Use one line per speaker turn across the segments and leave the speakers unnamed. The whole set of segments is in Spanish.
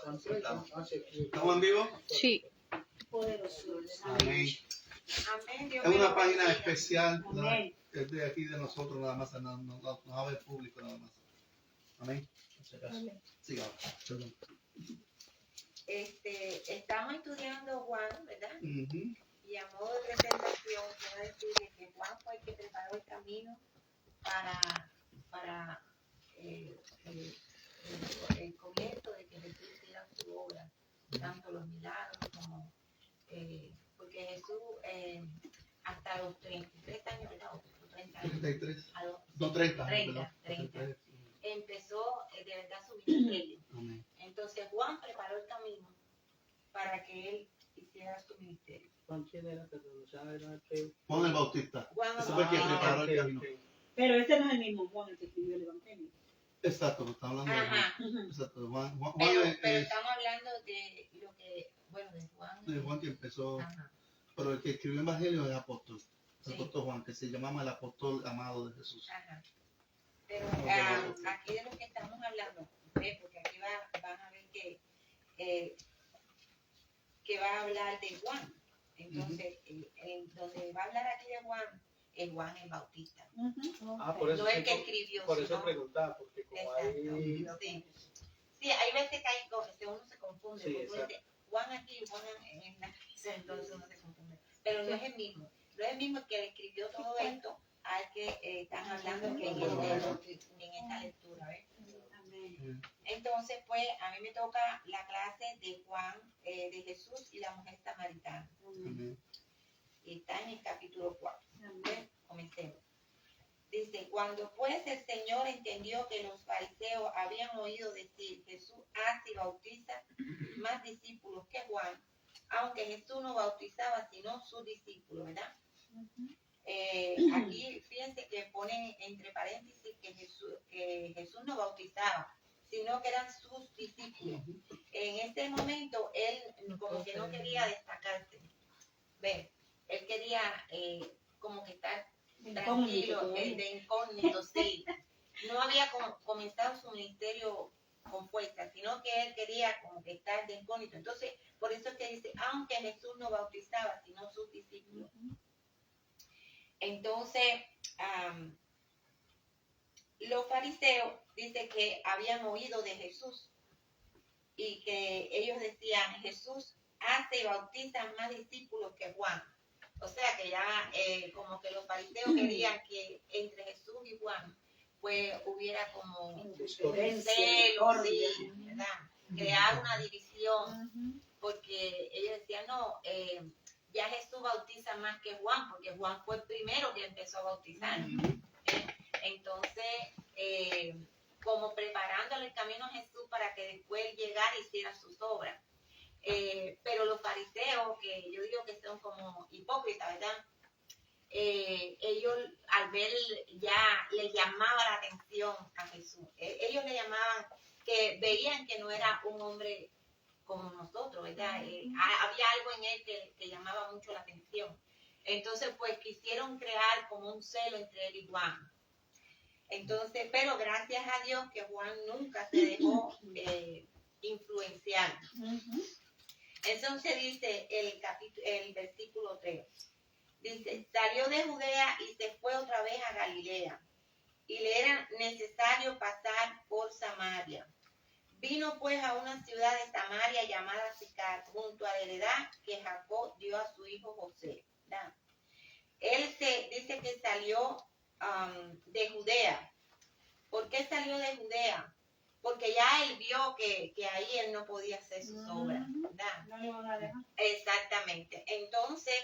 ¿Estamos en vivo?
Sí.
Amén. Es una página especial, es de aquí de nosotros nada más, no va a haber público nada más. Amén. Sigamos.
Estamos estudiando Juan, ¿verdad?
Uh-huh.
Y a modo de presentación, quiero decirle que Juan fue el que preparó el camino para el comienzo de que Jesús hiciera su obra, tanto los milagros como, porque Jesús hasta los 33 años, ¿verdad? O 30 años,
33.
No, 30. Empezó de verdad su ministerio.
Amén.
Entonces Juan preparó el camino para que él hiciera su ministerio.
Juan, ¿quién era?
Juan el Bautista.
Juan
Ese fue quien preparó el camino.
Pero ese no es el mismo Juan el que escribió el Evangelio.
Exacto, está hablando de Juan. Exacto, Juan
pero estamos hablando de lo que, bueno, de Juan.
De Juan que empezó,
Ajá.
pero el que escribió el Evangelio es apóstol. El
Sí.
apóstol Juan, que se llamaba el apóstol amado de Jesús.
Ajá. Pero aquí de lo que estamos hablando, porque aquí van a ver que va a hablar de Juan. Entonces, donde va a hablar aquí de Juan, es Juan el Bautista.
Por eso
No el que escribió.
Por eso
sino,
preguntaba, porque como hay...
Sí, hay veces que hay cosas que uno se confunde.
Sí,
porque uno dice, Juan aquí y Juan en la iglesia, entonces uno se confunde. Pero no es el mismo. No es el mismo que le escribió todo esto al que están hablando que en esta lectura. ¿Ves? Entonces, pues, a mí me toca la clase de Juan, de Jesús y la mujer samaritana. Y está en el capítulo 4. Comencemos. Dice, cuando pues el Señor entendió que los fariseos habían oído decir, Jesús hace y bautiza más discípulos que Juan, aunque Jesús no bautizaba sino sus discípulos, ¿verdad? Aquí fíjense que pone entre paréntesis que Jesús no bautizaba, sino que eran sus discípulos. En este momento él como que no quería destacarse. ¿Ven? Él quería como que estar tranquilo, de incógnito, sí. No había comenzado su ministerio con fuerza, sino que él quería como que estar de incógnito. Entonces, por eso es que dice, aunque Jesús no bautizaba, sino sus discípulos. Entonces, los fariseos dice que habían oído de Jesús y que ellos decían, Jesús hace y bautiza más discípulos que Juan. O sea que ya como que los fariseos querían que entre Jesús y Juan pues hubiera como un celo, sí, ¿verdad? Crear una división, porque ellos decían, no, ya Jesús bautiza más que Juan, porque Juan fue el primero que empezó a bautizar. Entonces, como preparándole el camino a Jesús para que después él llegara y hiciera sus obras. Pero los fariseos, que yo digo que son como hipócritas, ¿verdad? Ellos al ver ya le llamaba la atención a Jesús. Ellos le llamaban, que veían que no era un hombre como nosotros, ¿verdad? Había algo en él que llamaba mucho la atención. Entonces, pues quisieron crear como un celo entre él y Juan. Entonces, pero gracias a Dios que Juan nunca se dejó influenciar. Entonces dice el versículo 3. Dice, salió de Judea y se fue otra vez a Galilea. Y le era necesario pasar por Samaria. Vino pues a una ciudad de Samaria llamada Sicar, junto a la heredad que Jacob dio a su hijo José. ¿Verdad? Él dice que salió de Judea. ¿Por qué salió de Judea? Porque ya él vio que ahí él no podía hacer sus obras, ¿verdad?
No le van a dejar.
Exactamente. Entonces,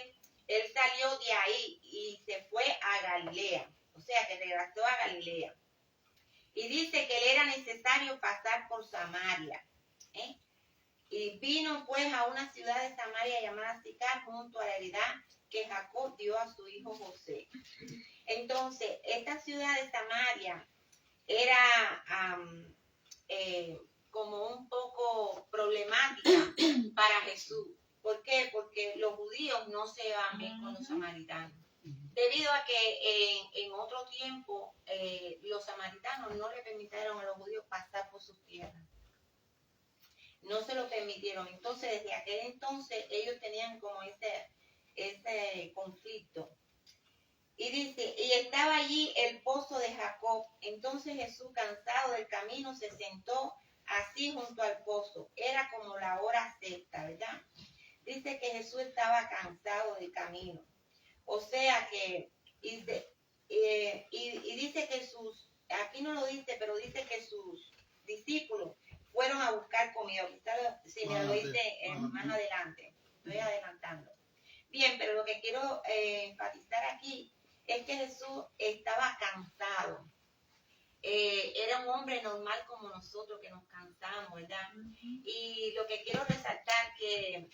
él salió de ahí y se fue a Galilea. O sea, que regresó a Galilea. Y dice que le era necesario pasar por Samaria. Y vino pues a una ciudad de Samaria llamada Sicar, junto a la heredad que Jacob dio a su hijo José. Entonces, esta ciudad de Samaria era como un poco problemática para Jesús. ¿Por qué? Porque los judíos no se van bien con los samaritanos. Debido a que en otro tiempo los samaritanos no le permitieron a los judíos pasar por sus tierras. no se lo permitieron. Entonces, desde aquel entonces, ellos tenían como ese conflicto. Y dice, y estaba allí el pozo de Jacob. Entonces Jesús, cansado del camino, se sentó así junto al pozo. Era como la hora sexta, ¿verdad? Dice que Jesús estaba cansado del camino. O sea que, y dice que aquí no lo dice, pero dice que sus discípulos fueron a buscar comida. Quizás si me lo dice más adelante, estoy adelantando. Bien, pero lo que quiero enfatizar aquí es que Jesús estaba cansado. Era un hombre normal como nosotros que nos cansamos, ¿verdad? Y lo que quiero resaltar que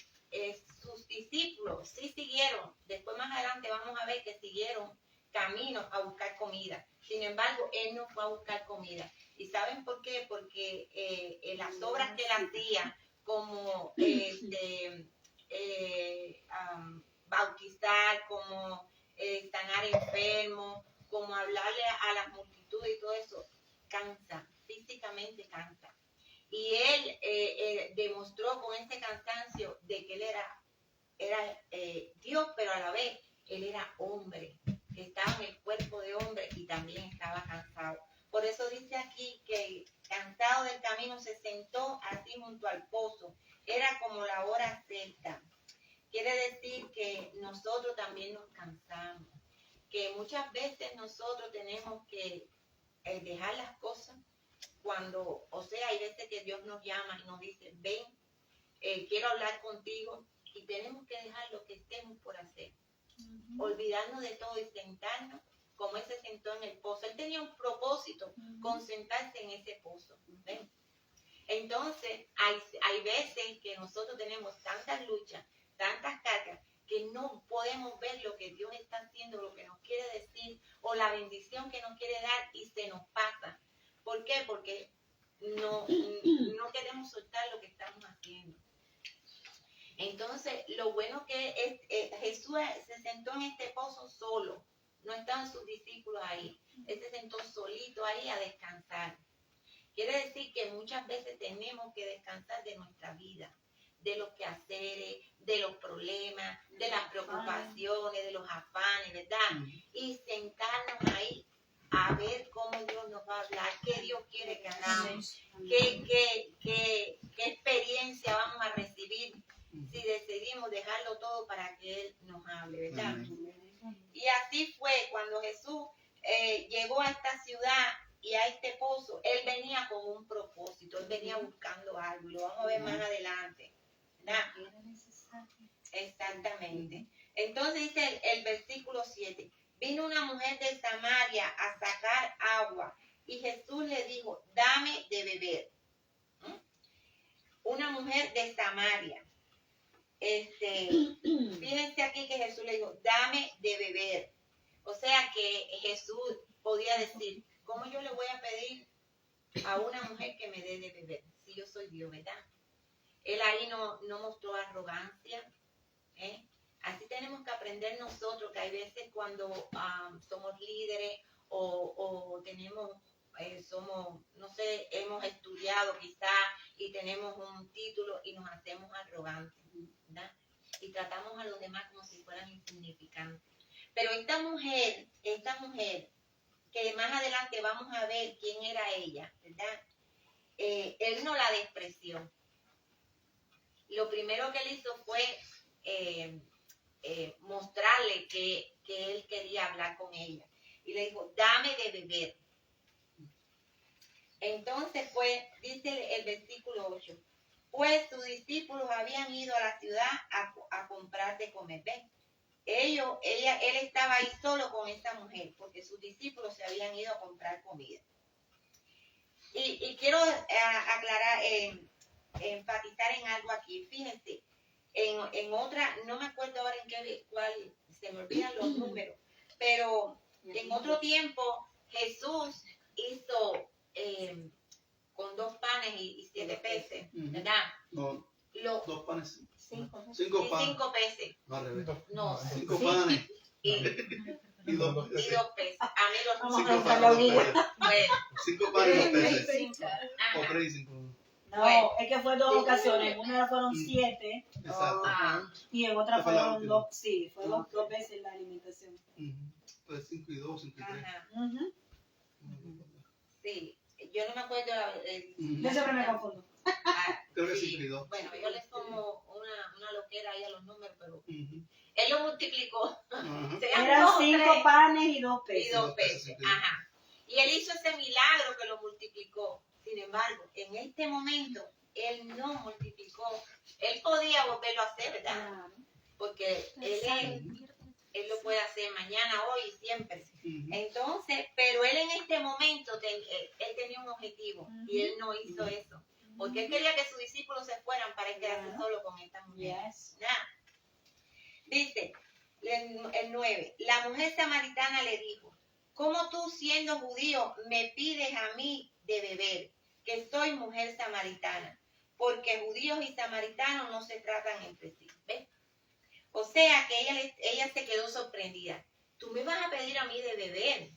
sus discípulos sí siguieron, después más adelante vamos a ver que siguieron caminos a buscar comida. Sin embargo, él no fue a buscar comida. ¿Y saben por qué? Porque las obras que él hacía, como bautizar, como sanar enfermos, como hablarle a las multitudes y todo eso, cansa, físicamente cansa. Y él demostró con ese cansancio de que él era Dios, pero a la vez él era hombre, que estaba en el cuerpo de hombre y también estaba cansado. Por eso dice aquí que cansado del camino se sentó así junto al pozo. Era como la hora sexta. Quiere decir que nosotros también nos cansamos, que muchas veces nosotros tenemos que dejar las cosas cuando, o sea, hay veces que Dios nos llama y nos dice, ven, quiero hablar contigo, y tenemos que dejar lo que estemos por hacer, olvidarnos de todo y sentarnos como él se sentó en el pozo. Él tenía un propósito, con sentarse en ese pozo, ¿ven? Entonces, hay veces que nosotros tenemos tantas luchas, tantas cargas, que no podemos ver lo que Dios está haciendo, lo que nos quiere decir, o la bendición que nos quiere dar, y se nos pasa. ¿Por qué? Porque no queremos soltar lo que estamos haciendo. Entonces, lo bueno que Jesús se sentó en este pozo solo, no estaban sus discípulos ahí, él se sentó solito ahí a descansar. Quiere decir que muchas veces tenemos que descansar de nuestra vida, de los quehaceres, de los problemas, de las preocupaciones, de los afanes, ¿verdad? Y sentarnos ahí a ver cómo Dios nos va a hablar, qué Dios quiere que hagamos, qué experiencia vamos a recibir si decidimos dejarlo todo para que Él nos hable, ¿verdad? Y así fue cuando Jesús llegó a esta ciudad y a este pozo. Él venía con un propósito, él venía buscando algo, y lo vamos a ver más adelante, ¿verdad? Exactamente. Entonces dice el versículo 7, vino una mujer de Samaria a sacar agua y Jesús le dijo, dame de beber. Una mujer de Samaria. Fíjense aquí que Jesús le dijo, dame de beber. O sea que Jesús podía decir, ¿cómo yo le voy a pedir a una mujer que me dé de beber? Si yo soy Dios, ¿verdad? Él ahí no mostró arrogancia. Así tenemos que aprender nosotros, que hay veces cuando somos líderes o tenemos, somos, no sé, hemos estudiado quizás y tenemos un título y nos hacemos arrogantes, ¿verdad? Y tratamos a los demás como si fueran insignificantes. Pero esta mujer, que más adelante vamos a ver quién era ella, ¿verdad? Él no la despreció. Lo primero que él hizo fue mostrarle que él quería hablar con ella. Y le dijo, dame de beber. Entonces, pues, dice el versículo 8, pues sus discípulos habían ido a la ciudad a comprar de comer. ¿Ven? Él estaba ahí solo con esta mujer, porque sus discípulos se habían ido a comprar comida. Y quiero aclarar, enfatizar en algo aquí. Fíjense, en otra, no me acuerdo ahora cuál, se me olvidan los números, pero en otro tiempo Jesús hizo con 2 panes y 7 peces, ¿verdad?
No, 2 panes.
5
panes.
5 peces. No,
5 panes. Y 2
peces. A mí los
Vamos a
5
dejar la
panes.
orilla.
Bueno,
5 panes y 2 peces.
5.
O 3 y 5.
No, es que fue dos
Sí.
ocasiones. En una fueron 7
Exacto.
Ah,
y en otra
Esa fue la
fueron
última.
2. Sí, fue dos veces la alimentación.
Pues 5 y 2, 5 y 3.
ajá,
Ujú.
sí. Yo no me acuerdo
Yo siempre me confundo.
Creo que
sí.
5 y 2.
Bueno, yo les como una loquera ahí a los números, pero él lo multiplicó. Sean
Eran
2,
5
3
panes y 2
y
peces.
2 peces. Ajá. Y él hizo ese milagro que lo multiplicó. Sin embargo, en este momento, él no multiplicó. Él podía volverlo a hacer, ¿verdad?
Claro.
Porque él lo puede hacer mañana, hoy y siempre. Entonces, pero él en este momento, él tenía un objetivo y él no hizo eso. Porque él quería que sus discípulos se fueran para él quedarse solo con esta mujer.
Yes.
Nada. Dice, el 9, la mujer samaritana le dijo, ¿cómo tú siendo judío me pides a mí de beber, que soy mujer samaritana? Porque judíos y samaritanos no se tratan entre sí. ¿Ves? O sea que ella se quedó sorprendida. Tú me vas a pedir a mí de beber,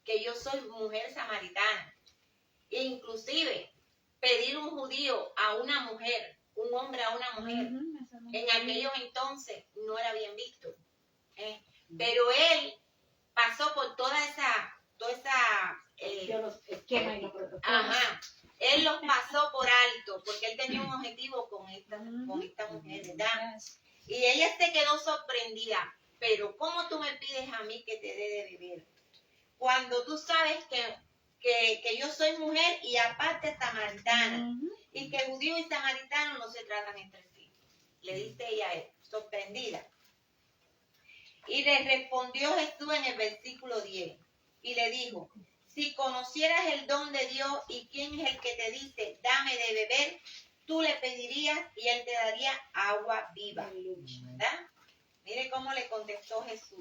que yo soy mujer samaritana. E inclusive, pedir un judío a una mujer, un hombre a una mujer, en aquellos entonces no era bien visto. Pero él pasó por toda esa
Los esquemas y los protocolos.
ajá, él los pasó por alto, porque él tenía un objetivo con esta mujer, ¿verdad? Y ella se quedó sorprendida. Pero ¿cómo tú me pides a mí que te dé de beber? Cuando tú sabes que yo soy mujer y aparte samaritana, y que judío y samaritano no se tratan entre sí. Le dice ella a él, sorprendida. Y le respondió Jesús en el versículo 10, y le dijo, si conocieras el don de Dios y quién es el que te dice, dame de beber, tú le pedirías y él te daría agua viva. ¿Verdad? Mire cómo le contestó Jesús.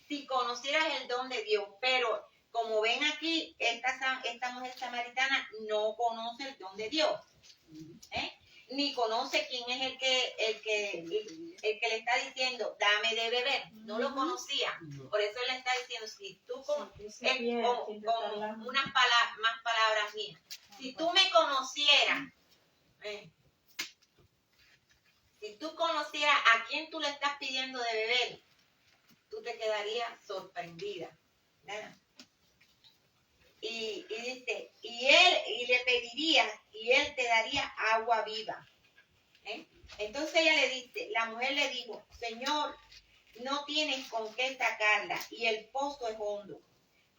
Si conocieras el don de Dios, pero como ven aquí, esta mujer samaritana no conoce el don de Dios. Ni conoce quién es el que le está diciendo, dame de beber. No lo conocía. Por eso él le está diciendo, si tú con unas más palabras mías, si tú me conocieras, si tú conocieras a quién tú le estás pidiendo de beber, tú te quedarías sorprendida. ¿Verdad? Y dice, y le pedirías y él te daría agua viva. Entonces ella le dice, la mujer le dijo, Señor, no tienes con qué sacarla y el pozo es hondo.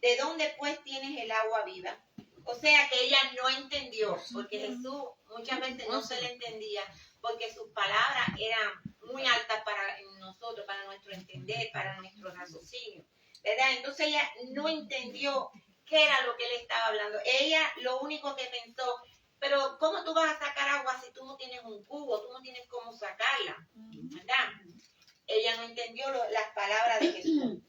¿De dónde pues tienes el agua viva? O sea que ella no entendió, porque Jesús muchas veces no se le entendía, porque sus palabras eran muy altas para nosotros, para nuestro entender, para nuestro raciocinio, ¿verdad? Entonces ella no entendió qué era lo que él estaba hablando. Ella lo único que pensó, pero ¿cómo tú vas a sacar agua si tú no tienes un cubo? Tú no tienes cómo sacarla, ¿verdad? Ella no entendió las palabras de Jesús.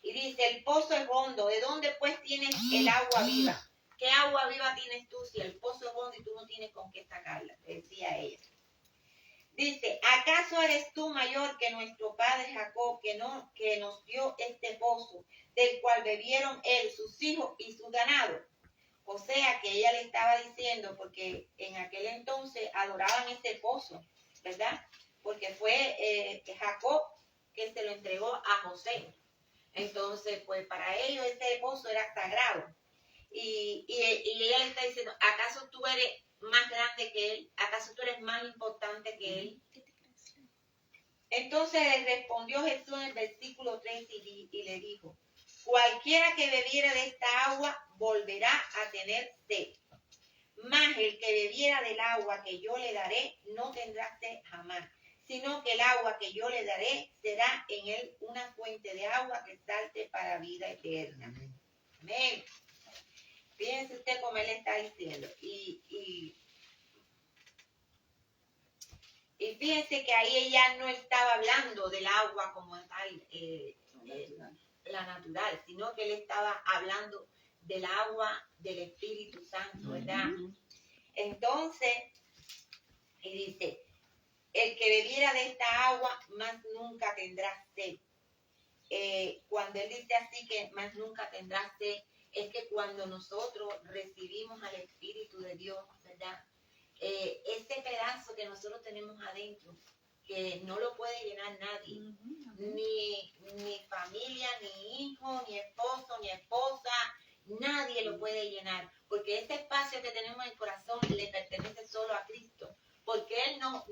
Y dice, el pozo es hondo, ¿de dónde pues tienes el agua viva? ¿Qué agua viva tienes tú si el pozo es hondo y tú no tienes con qué sacarla? Decía ella. Dice, ¿acaso eres tú mayor que nuestro padre Jacob, que nos dio este pozo, del cual bebieron él, sus hijos y su ganado? O sea que ella le estaba diciendo, porque en aquel entonces adoraban este pozo, ¿verdad? Porque fue Jacob que se lo entregó a José. Entonces, pues para ellos este pozo era sagrado. Y ella le está diciendo, ¿acaso tú eres más grande que él? ¿Acaso tú eres más importante que él? Entonces le respondió Jesús en el versículo 3 y le dijo, cualquiera que bebiera de esta agua volverá a tener sed. Mas el que bebiera del agua que yo le daré no tendrá sed jamás, sino que el agua que yo le daré será en él una fuente de agua que salte para vida eterna. Amén. Fíjense usted cómo él está diciendo. Y fíjense que ahí ella no estaba hablando del agua como tal, la natural, sino que él estaba hablando del agua del Espíritu Santo, ¿verdad? Entonces, y dice, el que bebiera de esta agua más nunca tendrá sed. Cuando él dice así que más nunca tendrá sed, es que cuando nosotros recibimos al Espíritu de Dios, ¿verdad? Ese pedazo que nosotros tenemos adentro, que no lo puede llenar nadie, ni familia, ni hijo, ni esposo, ni esposa, nadie lo puede llenar, porque ese espacio que tenemos en el corazón le pertenece solo a Cristo, porque Él nos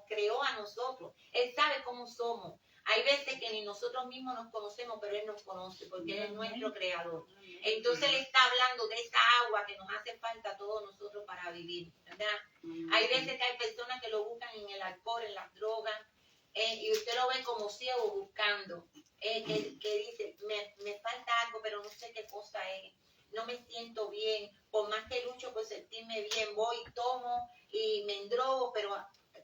creó a nosotros, Él sabe cómo somos. Hay veces que ni nosotros mismos nos conocemos, pero Él nos conoce, porque Él es nuestro creador. Entonces Él está hablando de esa agua que nos hace falta a todos nosotros para vivir, ¿verdad? Hay veces que hay personas que lo buscan en el alcohol, en las drogas, y usted lo ve como ciego buscando, que dice, me falta algo, pero no sé qué cosa es, no me siento bien, por más que lucho por sentirme bien, voy, tomo y me endrogo, pero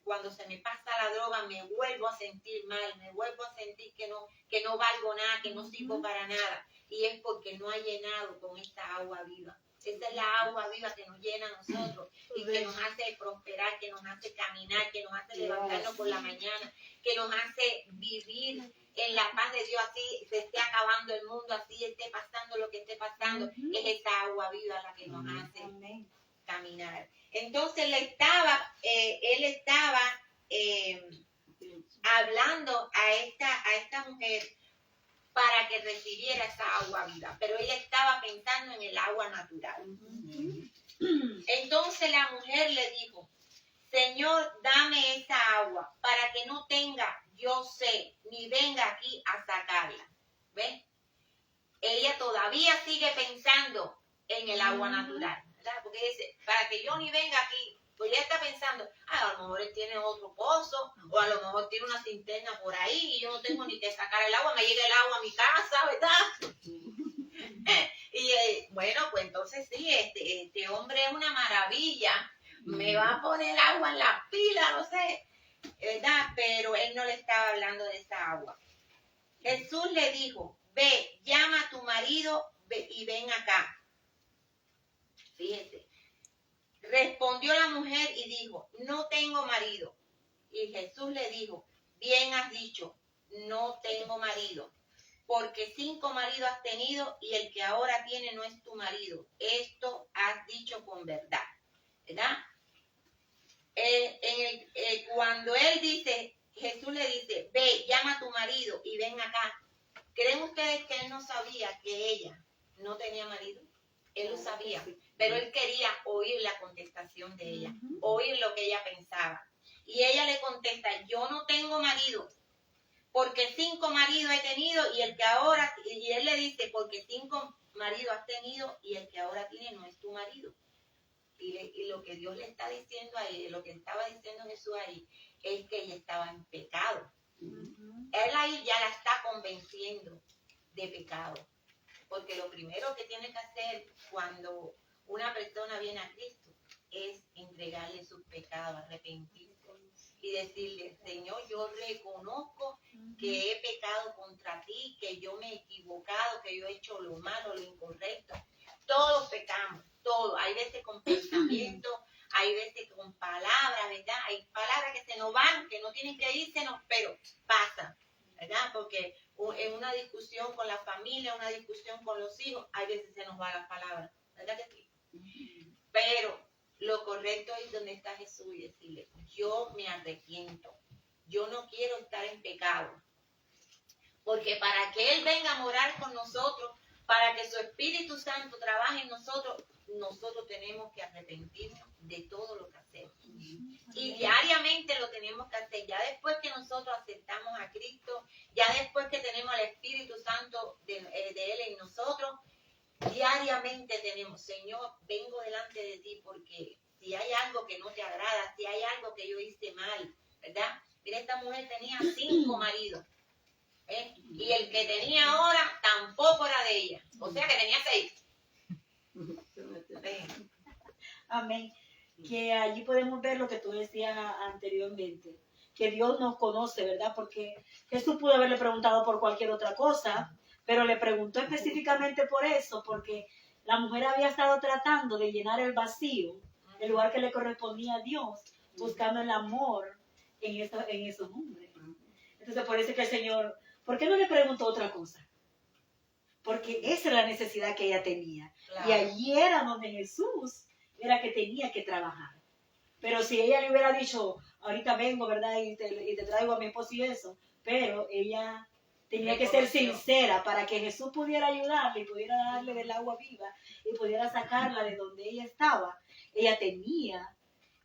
cuando se me pasa la droga me vuelvo a sentir mal, me vuelvo a sentir que no valgo nada, que no sirvo para nada, y es porque no ha llenado con esta agua viva. Esa es la agua viva que nos llena a nosotros y que nos hace prosperar, que nos hace caminar, que nos hace levantarnos por la mañana, que nos hace vivir en la paz de Dios, así se esté acabando el mundo, así esté pasando lo que esté pasando. Es esa agua viva la que nos hace caminar. Entonces él estaba hablando a esta mujer para que recibiera esa agua viva, pero ella estaba pensando en el agua natural. Entonces la mujer le dijo, Señor, dame esa agua para que no tenga yo sed, ni venga aquí a sacarla. ¿Ves? Ella todavía sigue pensando en el agua natural, ¿verdad? Porque dice, para que yo ni venga aquí, pues ella está pensando, a lo mejor él tiene otro pozo, o a lo mejor tiene una cisterna por ahí, y yo no tengo ni que sacar el agua, me llega el agua a mi casa, ¿verdad? Y bueno, pues entonces sí, este hombre es una maravilla, me va a poner agua en la pila, no sé, ¿verdad? Pero él no le estaba hablando de esa agua. Jesús le dijo, ve, llama a tu marido y ven acá. Fíjense. Respondió la mujer y dijo, no tengo marido. Y Jesús le dijo, bien has dicho, no tengo marido, porque 5 maridos has tenido y el que ahora tiene no es tu marido. Esto has dicho con verdad, ¿verdad? Cuando él dice, Jesús le dice, ve, llama a tu marido y ven acá. ¿Creen ustedes que él no sabía que ella no tenía marido? Él lo sabía, pero él quería oír la contestación de ella, oír lo que ella pensaba. Y ella le contesta, yo no tengo marido, porque 5 maridos he tenido y el que ahora, y él le dice, porque 5 maridos has tenido y el que ahora tiene no es tu marido. Y lo que Dios le está diciendo ahí, lo que estaba diciendo Jesús ahí, es que ella estaba en pecado. Él ahí ya la está convenciendo de pecado. Porque lo primero que tiene que hacer cuando una persona viene a Cristo es entregarle sus pecados, arrepentirse y decirle, Señor, yo reconozco que he pecado contra ti, que yo me he equivocado, que yo he hecho lo malo, lo incorrecto. Todos pecamos, todos. Hay veces con pensamiento, hay veces con palabras, ¿verdad? Hay palabras que se nos van, que no tienen que irse, pero pasan, ¿verdad? Porque en una discusión con la familia, una discusión con los hijos, hay veces se nos van las palabras, ¿verdad que sí? Pero lo correcto es donde está Jesús y decirle, yo me arrepiento, yo no quiero estar en pecado, porque para que Él venga a morar con nosotros, para que su Espíritu Santo trabaje en nosotros, nosotros tenemos que arrepentirnos de todo lo que hacemos. Y diariamente lo tenemos que hacer. Ya después que nosotros aceptamos a Cristo, ya después que tenemos al Espíritu Santo de Él en nosotros, diariamente tenemos, Señor, vengo delante de ti porque si hay algo que no te agrada, si hay algo que yo hice mal, ¿verdad? Mira, esta mujer tenía 5 maridos. Y el que tenía ahora tampoco era de ella. O sea que tenía 6.
Amén. Que allí podemos ver lo que tú decías anteriormente, que Dios nos conoce, ¿verdad? Porque Jesús pudo haberle preguntado por cualquier otra cosa, pero le preguntó específicamente por eso, porque la mujer había estado tratando de llenar el vacío, el lugar que le correspondía a Dios, buscando el amor en esos hombres. Entonces por eso que el Señor, ¿por qué no le preguntó otra cosa? porque esa era la necesidad que ella tenía.
Claro.
Y allí era donde Jesús era que tenía que trabajar. Pero si ella le hubiera dicho, ahorita vengo, ¿verdad? Y te traigo a mi esposo y eso, pero ella tenía que ser sincera para que Jesús pudiera ayudarle y pudiera darle del agua viva y pudiera sacarla de donde ella estaba. Ella tenía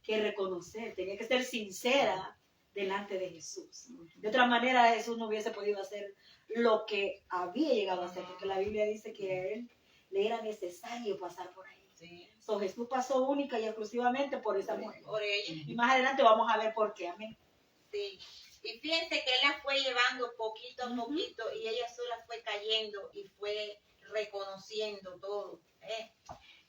que reconocer, tenía que ser sincera delante de Jesús. De otra manera, Jesús no hubiese podido hacer lo que había llegado a hacer, porque la Biblia dice que a él le era necesario pasar por ahí.
Sí.
So, Jesús pasó única y exclusivamente por esa mujer.
Por ella.
Y más adelante vamos a ver por qué. Amén.
Sí. Y fíjense que él la fue llevando poquito a poquito y ella sola fue cayendo y fue reconociendo todo.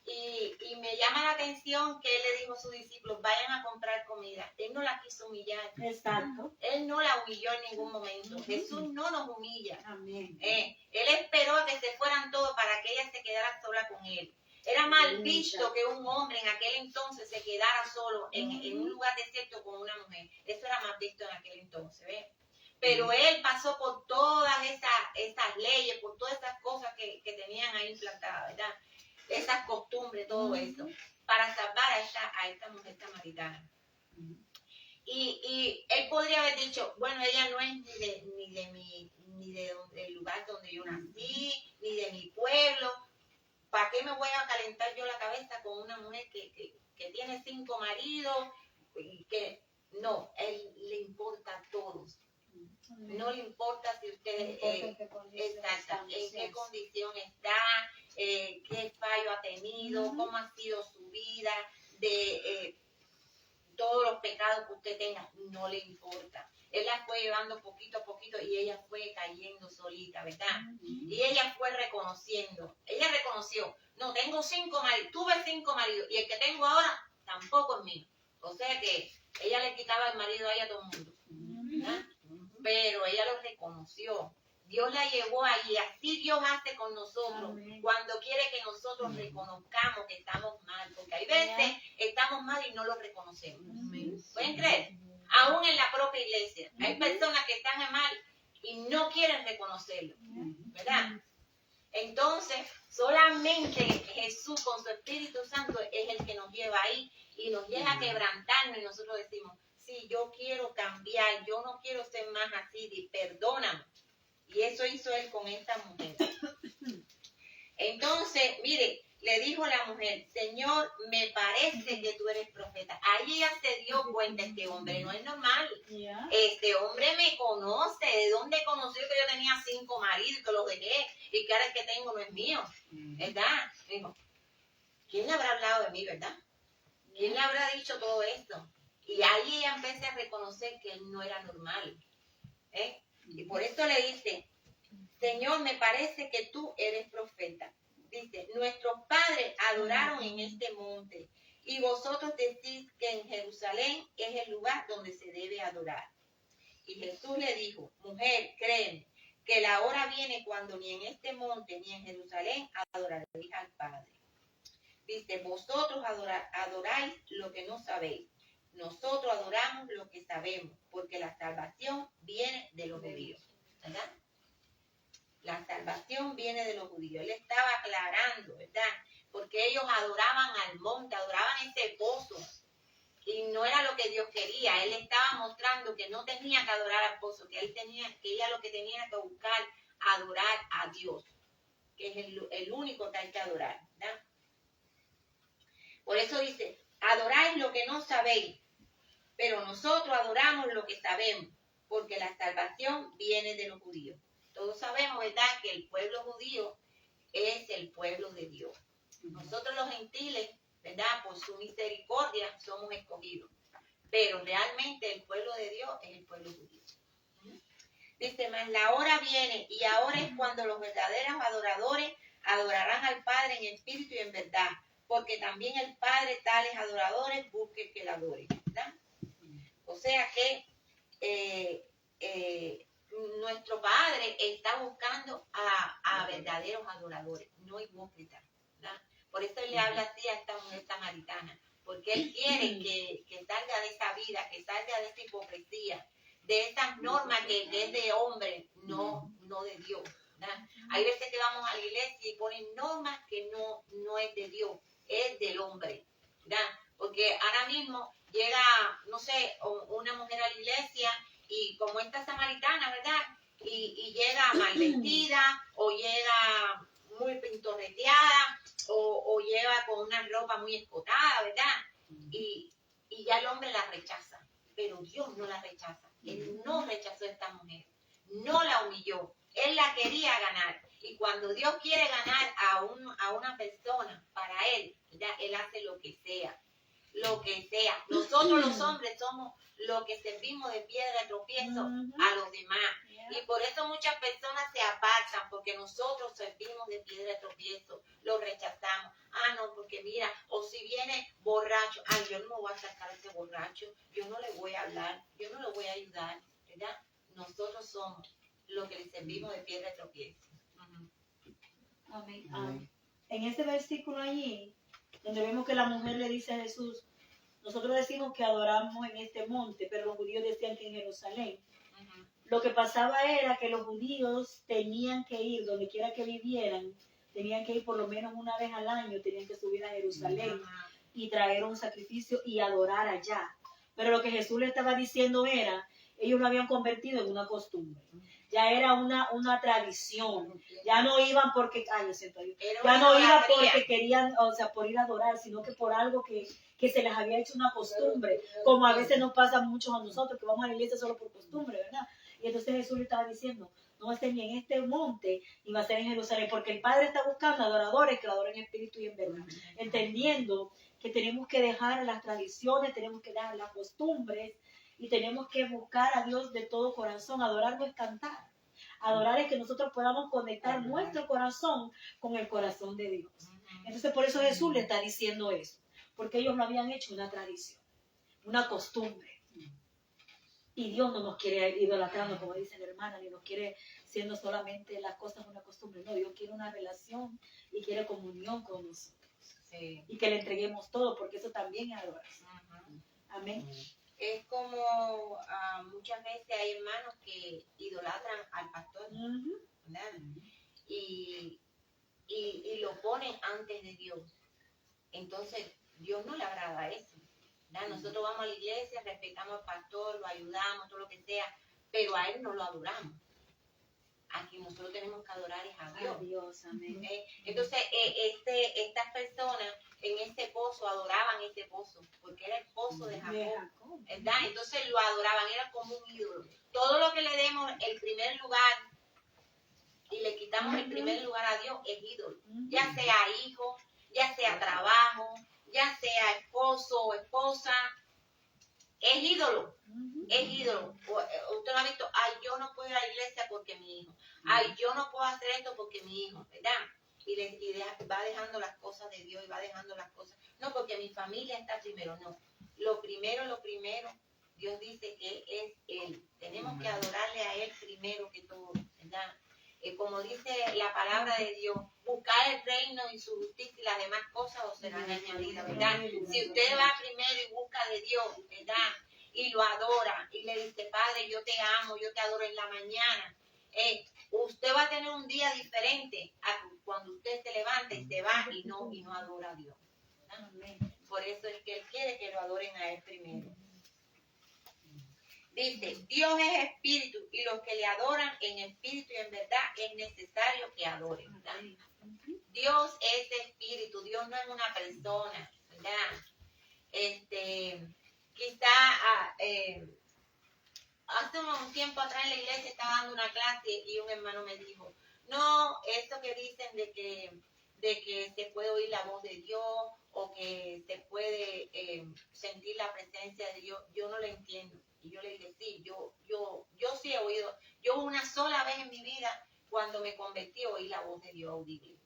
Y me llama la atención que él le dijo a sus discípulos, vayan a comprar comida. Él no la quiso humillar.
Exacto.
Él no la humilló en ningún momento. Jesús no nos humilla.
Amén.
Él esperó a que se fueran todos para que ella se quedara sola con él. Era mal visto que un hombre en aquel entonces se quedara solo en un lugar desierto con una mujer. Eso era mal visto en aquel entonces, ¿ves? Pero él pasó por todas esas leyes, por todas esas cosas que tenían ahí implantadas, ¿verdad? Esas costumbres, todo eso, para salvar a esta mujer samaritana. Y él podría haber dicho, bueno, ella no es ni del lugar donde yo nací, ni de mi pueblo. ¿Para qué me voy a calentar yo la cabeza con una mujer que tiene 5 maridos? Y que no, él le importa a todos. No le importa si usted en qué condición está, qué fallo ha tenido, cómo ha sido su vida, de todos los pecados que usted tenga, no le importa. Él la fue llevando poquito a poquito y ella fue cayendo solita, ¿verdad? Y ella fue reconociendo. Ella reconoció, no, tengo 5 maridos, tuve 5 maridos y el que tengo ahora tampoco es mío. O sea que ella le quitaba el marido a ella a todo el mundo, ¿verdad? Pero ella lo reconoció. Dios la llevó ahí. Así Dios hace con nosotros. Amén. Cuando quiere que nosotros reconozcamos que estamos mal. Porque hay veces estamos mal y no lo reconocemos. Amén. ¿Pueden creer? Aún en la propia iglesia. Hay personas que están mal y no quieren reconocerlo. ¿Verdad? Entonces, solamente Jesús con su Espíritu Santo es el que nos lleva ahí y nos lleva a quebrantarnos y nosotros decimos, sí, yo quiero cambiar, yo no quiero ser más así, perdóname. Y eso hizo él con esta mujer. Entonces, mire, le dijo la mujer, Señor, me parece que tú eres profeta. Ahí ella se dio cuenta, este hombre no es normal. Este hombre me conoce. ¿De dónde conoció que yo tenía 5 maridos y que los dejé? Y que ahora el que tengo no es mío. ¿Verdad? Dijo, ¿quién le habrá hablado de mí, verdad? ¿Quién le habrá dicho todo esto? Y ahí ella empecé a reconocer que él no era normal. Y por eso le dice, Señor, me parece que tú eres profeta. Dice, nuestros padres adoraron en este monte y vosotros decís que en Jerusalén es el lugar donde se debe adorar. Y Jesús le dijo, mujer, créeme que la hora viene cuando ni en este monte ni en Jerusalén adoraréis al Padre. Dice, vosotros adoráis lo que no sabéis. Nosotros adoramos lo que sabemos, porque la salvación viene de los judíos. ¿Verdad? La salvación viene de los judíos. Él estaba aclarando, ¿verdad? Porque ellos adoraban al monte, adoraban ese pozo. Y no era lo que Dios quería. Él estaba mostrando que no tenía que adorar al pozo, que ella lo que tenía que buscar, adorar a Dios, que es el único que hay que adorar, ¿verdad? Por eso dice, adoráis lo que no sabéis, pero nosotros adoramos lo que sabemos, porque la salvación viene de los judíos. Todos sabemos, ¿verdad?, que el pueblo judío es el pueblo de Dios. Nosotros los gentiles, ¿verdad?, por su misericordia somos escogidos. Pero realmente el pueblo de Dios es el pueblo judío. Dice, mas la hora viene y ahora es cuando los verdaderos adoradores adorarán al Padre en espíritu y en verdad. Porque también el Padre tales adoradores busque que la adoren, ¿verdad? O sea que nuestro Padre está buscando a verdaderos adoradores, no hipócritas, ¿verdad? Por eso Él le habla así a esta mujer samaritana, porque Él quiere que salga de esa vida, que salga de esa hipocresía, de esas normas que es de hombre, no de Dios, ¿verdad? Hay veces que vamos a la iglesia y ponen normas que no es de Dios, es del hombre, ¿verdad? Porque ahora mismo llega, no sé, una mujer a la iglesia y como esta samaritana, ¿verdad? Y llega mal vestida o llega muy pintorreteada o lleva con una ropa muy escotada, ¿verdad? Y ya el hombre la rechaza, pero Dios no la rechaza. Él no rechazó a esta mujer, no la humilló, él la quería ganar. Y cuando Dios quiere ganar a una persona para él, ¿verdad? Él hace lo que sea. Lo que sea. Nosotros los hombres somos los que servimos de piedra de tropiezo a los demás. Y por eso muchas personas se apartan, porque nosotros servimos de piedra de tropiezo, lo rechazamos. Ah, no, porque mira, o si viene borracho, ay, yo no me voy a sacar a ese borracho, yo no le voy a hablar, yo no le voy a ayudar, ¿verdad? Nosotros somos los que le servimos de piedra de tropiezo.
Amén. Amén. En ese versículo allí, donde vemos que la mujer le dice a Jesús, nosotros decimos que adoramos en este monte, pero los judíos decían que en Jerusalén. Lo que pasaba era que los judíos tenían que ir, donde quiera que vivieran, tenían que ir por lo menos una vez al año, tenían que subir a Jerusalén y traer un sacrificio y adorar allá. Pero lo que Jesús le estaba diciendo era, ellos lo habían convertido en una costumbre. Ya era una tradición. Ya no iban porque, ya no iban porque querían, o sea, por ir a adorar, sino que por algo que se les había hecho una costumbre, como a veces nos pasa mucho a nosotros, que vamos a la iglesia solo por costumbre, ¿verdad? Y entonces Jesús le estaba diciendo, no va a ser ni en este monte, ni va a ser en Jerusalén, porque el Padre está buscando adoradores que lo adoren en espíritu y en verdad, entendiendo que tenemos que dejar las tradiciones, tenemos que dejar las costumbres, y tenemos que buscar a Dios de todo corazón. Adorar no es cantar. Adorar es que nosotros podamos conectar nuestro corazón con el corazón de Dios. Entonces por eso Jesús le está diciendo eso, porque ellos lo habían hecho una tradición, una costumbre. Y Dios no nos quiere idolatrando, como dice la hermana, ni nos quiere siendo solamente las cosas una costumbre. No, Dios quiere una relación y quiere comunión con nosotros. Sí. Y que le entreguemos todo, porque eso también es adoración. Amén.
Es como muchas veces hay hermanos que idolatran al pastor, ¿verdad? Y lo ponen antes de Dios. Entonces, Dios no le agrada eso, ¿verdad? Nosotros vamos a la iglesia, respetamos al pastor, lo ayudamos, todo lo que sea, pero a él no lo adoramos. Aquí nosotros tenemos que adorar es a Dios.
Dios, amén.
Entonces, estas personas en este pozo adoraban este pozo, porque era el pozo de Jacob, ¿verdad? Entonces lo adoraban, era como un ídolo. Todo lo que le demos el primer lugar y le quitamos el primer lugar a Dios es ídolo. Ya sea hijo, ya sea trabajo, ya sea esposo o esposa, es ídolo. Es ídolo. Usted lo ha visto, ay, yo no puedo ir a la iglesia porque mi hijo. Ay, yo no puedo hacer esto porque mi hijo, ¿verdad? Y va dejando las cosas de Dios y va dejando las cosas. No, porque mi familia está primero, no. Lo primero, Dios dice que es Él. Tenemos que adorarle a Él primero que todo, ¿verdad? Como dice la palabra de Dios, buscar el reino y su justicia y las demás cosas os serán añadidas, ¿verdad? Si usted va primero y busca de Dios, ¿verdad? Y lo adora y le dice, Padre, yo te amo, yo te adoro en la mañana. Usted va a tener un día diferente a cuando usted se levanta y se va y no adora a Dios. ¿Verdad? Por eso es que Él quiere que lo adoren a Él primero. Dice, Dios es espíritu y los que le adoran en espíritu y en verdad es necesario que adoren, ¿verdad? Dios es espíritu, Dios no es una persona, ¿verdad? Quizá hace un tiempo atrás en la iglesia estaba dando una clase y un hermano me dijo, no, eso que dicen de que se puede oír la voz de Dios o que se puede sentir la presencia de Dios, yo no lo entiendo. Y yo le dije, sí, yo sí he oído, yo una sola vez en mi vida, cuando me convertí, oí la voz de Dios audible,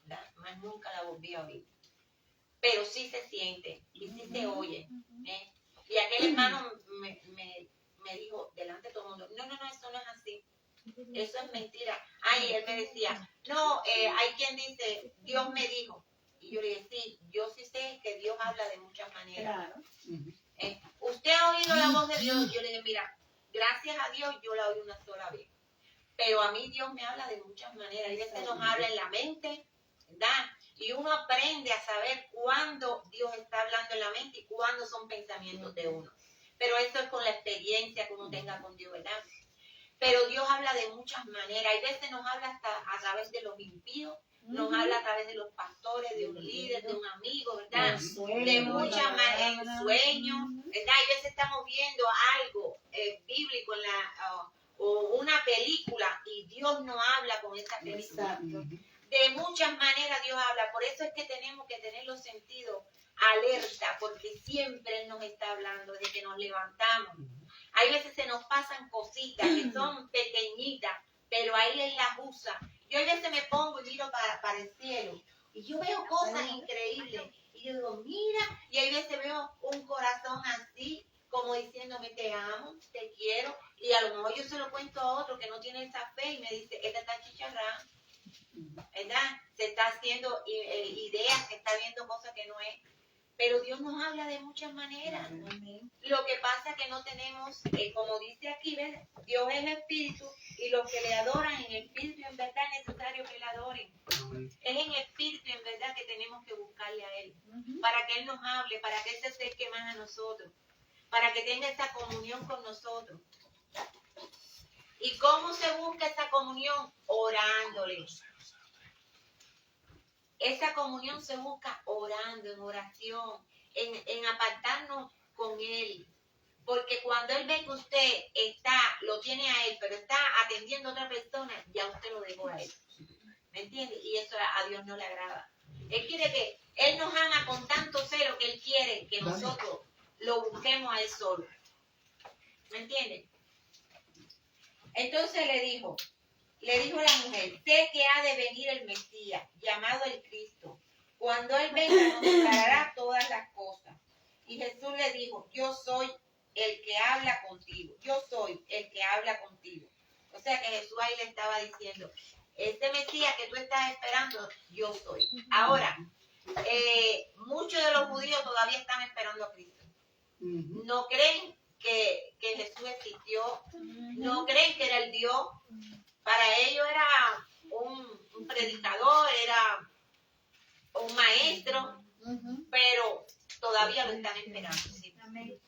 ¿verdad? Más nunca la volví a oír. Pero sí se siente y sí se oye. Y aquel hermano me dijo, delante de todo el mundo, no, eso no es así. Eso es mentira. Ay, él me decía, no, hay quien dice, Dios me dijo. Y yo le dije, sí, yo sí sé que Dios habla de muchas maneras.
Claro.
¿Usted ha oído la voz de Dios? Yo le dije, mira, gracias a Dios yo la oí una sola vez. pero a mí Dios me habla de muchas maneras. Hay veces nos habla en la mente, ¿verdad? Y uno aprende a saber cuándo Dios está hablando en la mente y cuándo son pensamientos de uno. Pero eso es con la experiencia que uno tenga con Dios, ¿verdad? Pero Dios habla de muchas maneras. Hay veces nos habla hasta a través de los impíos, nos habla a través de los pastores, de un líder, de un amigo, ¿verdad? De muchas maneras, en sueños, ¿verdad? Hay veces estamos viendo algo bíblico en o una película y Dios nos habla con esa película. De muchas maneras Dios habla. Por eso es que tenemos que tener los sentidos alerta, porque siempre Él nos está hablando desde que nos levantamos. Hay veces se nos pasan cositas que son pequeñitas, pero ahí Él las usa. Yo a veces me pongo y miro para el cielo y yo veo cosas increíbles. Y yo digo, mira, y hay veces veo un corazón así, como diciéndome, te amo, te quiero. Y a lo mejor yo se lo cuento a otro que no tiene esa fe y me dice, esta está chicharrán, ¿verdad? Se está haciendo ideas, se está viendo cosas que no es. Pero Dios nos habla de muchas maneras. Lo que pasa es que no tenemos, como dice aquí, ¿ves? Dios es espíritu y los que le adoran en espíritu en verdad es necesario que le adoren. Es en espíritu en verdad que tenemos que buscarle a Él. Para que Él nos hable, para que Él se acerque más a nosotros. Para que tenga esa comunión con nosotros. ¿Y cómo se busca esa comunión? Orándole. Esa comunión se busca orando, en oración, en apartarnos con Él. Porque cuando Él ve que usted lo tiene a Él, pero está atendiendo a otra persona, ya usted lo dejó a Él. ¿Me entiende? Y eso a Dios no le agrada. Él quiere que Él nos ama con tanto celo que Él quiere que nosotros lo busquemos a Él solo. ¿Me entiende? Entonces le dijo a la mujer, sé que ha de venir el Mesías, llamado el Cristo. Cuando Él venga nos declarará todas las cosas. Y Jesús le dijo, yo soy el que habla contigo. Yo soy el que habla contigo. O sea que Jesús ahí le estaba diciendo, este Mesías que tú estás esperando, yo soy. Ahora, muchos de los judíos todavía están esperando a Cristo. No creen que Jesús existió. No creen que era el Dios. Para ellos era un predicador, era un maestro, pero todavía lo están esperando. ¿Sí?
Amén.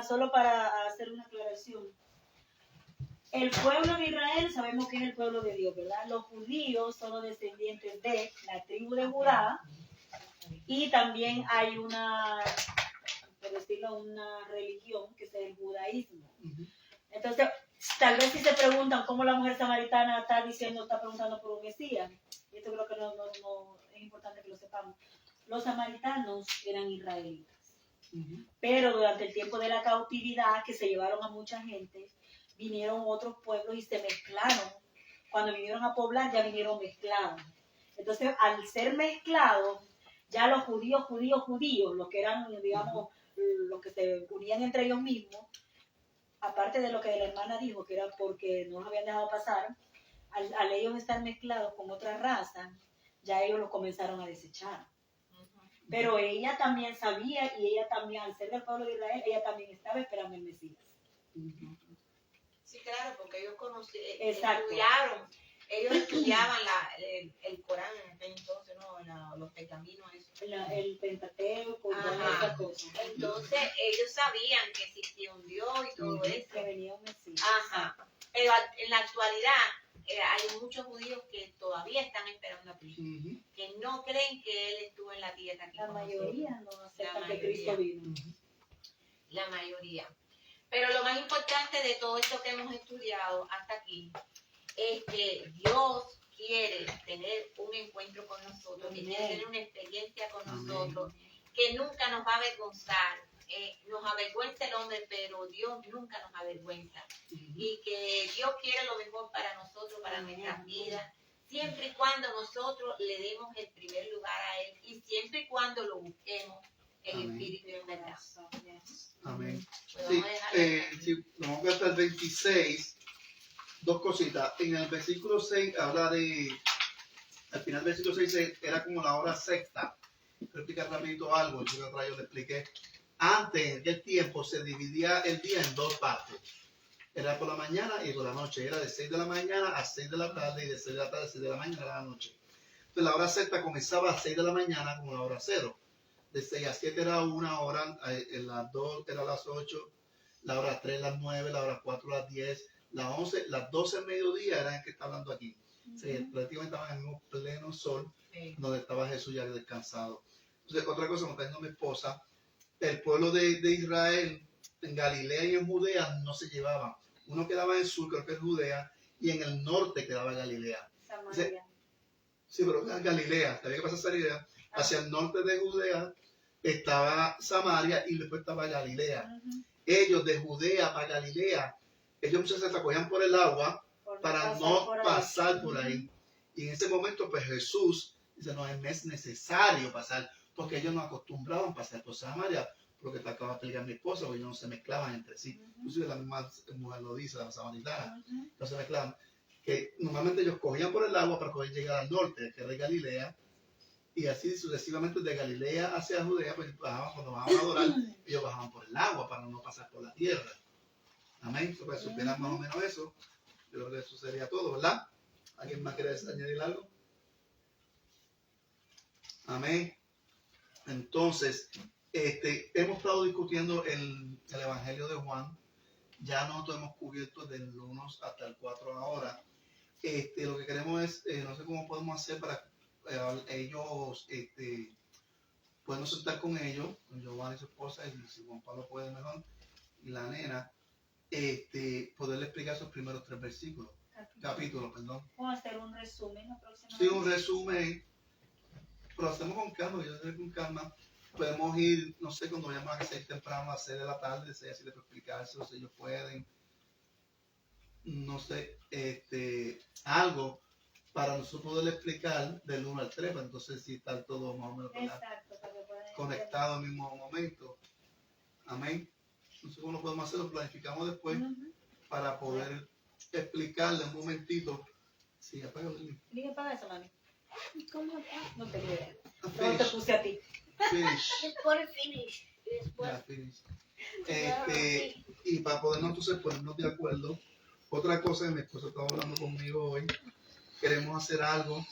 Solo para hacer una aclaración. El pueblo de Israel sabemos que es el pueblo de Dios, ¿verdad? Los judíos son los descendientes de la tribu de Judá y también hay por decirlo, una religión que es el judaísmo. Entonces, tal vez si se preguntan cómo la mujer samaritana está preguntando por un Mesías, y esto creo que no es importante que lo sepamos. Los samaritanos eran israelitas, pero durante el tiempo de la cautividad, que se llevaron a mucha gente, vinieron otros pueblos y se mezclaron. Cuando vinieron a poblar, ya vinieron mezclados. Entonces, al ser mezclados, ya los judíos, los que eran, digamos, los que se unían entre ellos mismos, aparte de lo que la hermana dijo, que era porque no los habían dejado pasar, al ellos estar mezclados con otra raza, ya ellos los comenzaron a desechar. Pero ella también sabía, y ella también, al ser del pueblo de Israel, ella también estaba esperando el Mesías.
Sí, claro, porque ellos
Exacto.
estudiaban el Corán en aquel entonces, ¿no? Los pergaminos, eso.
El Pentateuco, todas esas cosas.
Entonces, ellos sabían que existía un Dios y todo eso.
Que venía un Mesías.
Ajá. Pero en la actualidad, hay muchos judíos que todavía están esperando a Cristo. Que no creen que Él estuvo en la tierra. Aquí
La mayoría no acepta que
mayoría.
Cristo vino.
La mayoría. Pero lo más importante de todo esto que hemos estudiado hasta aquí es que Dios quiere tener un encuentro con nosotros, que quiere tener una experiencia con nosotros, que nunca nos va a avergonzar. Nos avergüenza el hombre, pero Dios nunca nos avergüenza. Y que Dios quiere lo mejor para nosotros, para nuestras vidas, siempre y cuando nosotros le demos el primer lugar a Él y siempre y cuando lo busquemos en espíritu y en verdad.
Amén.
Pues
Sí, vamos a ver hasta el 26. Dos cositas. En el versículo 6 habla de, al final del versículo 6 era como la hora sexta. Quiero explicar rapidito algo, yo le expliqué. Antes, en aquel tiempo, se dividía el día en dos partes. Era por la mañana y por la noche. Era de 6 de la mañana a 6 de la tarde y de 6 de la tarde a 6 de la mañana a la noche. Entonces la hora Z comenzaba a 6 de la mañana como la hora 0. De 6 a 7 era una hora, en las 2 era las 8, la hora 3 las 9, la hora 4 las 10, las 11, las 12 al mediodía eran el que está hablando aquí. Prácticamente estaban en el mismo pleno sol donde estaba Jesús ya descansado. Entonces, otra cosa, me está diciendo mi esposa, el pueblo de Israel en Galilea y en Judea no se llevaban. Uno quedaba en el sur, creo que es Judea, y en el norte quedaba Galilea.
Samaria.
Sí, pero en Galilea, había que pasar Galilea. Hacia el norte de Judea estaba Samaria y después estaba Galilea. Ellos de Judea a Galilea, ellos muchas veces se acogían por el agua para no pasar por ahí. Y en ese momento, pues Jesús dice, no es necesario pasar, porque ellos no acostumbraban pasar por Samaria, porque te acaba de explicar mi esposa, porque ellos no se mezclaban entre sí. Inclusive la misma mujer lo dice, la samaritana, no se mezclaban. Que normalmente ellos cogían por el agua para poder llegar al norte, que era de Galilea, y así sucesivamente de Galilea hacia Judea, pues bajaban, cuando bajaban a adorar, ellos bajaban por el agua para no pasar por la tierra. Amén. Pues supieran más o menos eso. Yo creo que eso sería todo, ¿verdad? ¿Alguien más quiere añadir algo? Amén. Entonces, hemos estado discutiendo el Evangelio de Juan. Ya nosotros hemos cubierto del 1 hasta el 4 ahora. Lo que queremos es, no sé cómo podemos hacer para ellos, podemos sentar con ellos, con Giovanni y su esposa, y si Juan Pablo puede mejor, y la nena, poderle explicar esos primeros 3 versículos, capítulos, perdón.
Vamos a hacer un resumen aproximadamente.
Sí, un resumen, pero hacemos con calma, yo sé con calma. Podemos ir, no sé, cuando vayamos a 6 temprano a 6 de la tarde, si les puede explicárselo, si ellos pueden, no sé, algo para nosotros poderle explicar del 1 al 3, pero entonces sí estar todo más o menos conectado al mismo momento. Amén. No sé cómo lo podemos hacer, lo planificamos después para poder explicarle un momentito. Sí, apágalo.
¿Quién apaga eso, mami?
¿Cómo?
No tengo idea. No te
Finish.
puse a ti.
Finish.
Después finish. Después.
Ya, finish. Y para podernos entonces ponernos de acuerdo, otra cosa que mi esposa estaba hablando conmigo hoy, queremos hacer algo